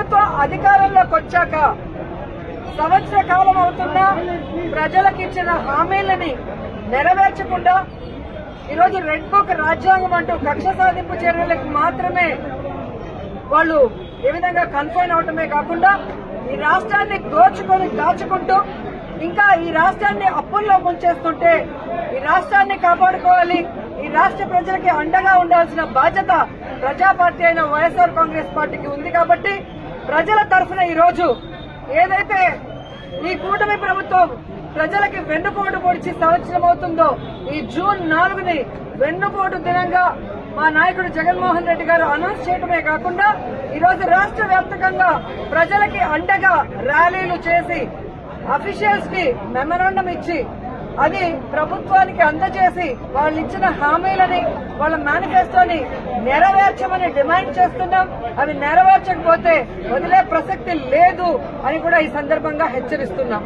ప్రభుత్వం అధికారంలోకి వచ్చాక సంవత్సర కాలం అవుతున్నా ప్రజలకు ఇచ్చిన హామీలని నెరవేర్చకుండా ఈరోజు రెడ్ బుక్ రాజ్యాంగం అంటూ కక్ష సాధింపు చర్యలకు మాత్రమే వాళ్ళు ఏ విధంగా కన్ఫైన్ అవటమే కాకుండా ఈ రాష్ట్రాన్ని దాచుకుంటూ ఇంకా ఈ రాష్ట్రాన్ని అప్పుల్లో ముంచేస్తుంటే ఈ రాష్ట్రాన్ని కాపాడుకోవాలి, ఈ రాష్ట్ర ప్రజలకి అండగా ఉండాల్సిన బాధ్యత ప్రజా పార్టీ అయిన వైఎస్ఆర్ కాంగ్రెస్ పార్టీకి ఉంది. కాబట్టి ప్రజల తరఫున ఈ రోజు ఏదైతే ఈ కూటమి ప్రభుత్వం ప్రజలకి వెన్నుపోటు పొడిచి సంవత్సరం అవుతుందో ఈ జూన్ 4ని వెన్నుపోటు దినంగా మా నాయకుడు జగన్మోహన్ రెడ్డి గారు అనౌన్స్ చేయడమే కాకుండా ఈరోజు రాష్ట్ర వ్యాప్తంగా ప్రజలకి అండగా ర్యాలీలు చేసి అఫీషియల్స్ కి మెమరాండం ఇచ్చి అది ప్రభుత్వానికి అందజేసి వాళ్ళు ఇచ్చిన హామీలని వాళ్ళ మేనిఫెస్టోని నెరవేర్చమని డిమాండ్ చేస్తున్నాం. అవి నెరవేర్చకపోతే వదిలే ప్రసక్తి లేదు అని కూడా ఈ సందర్భంగా హెచ్చరిస్తున్నాం.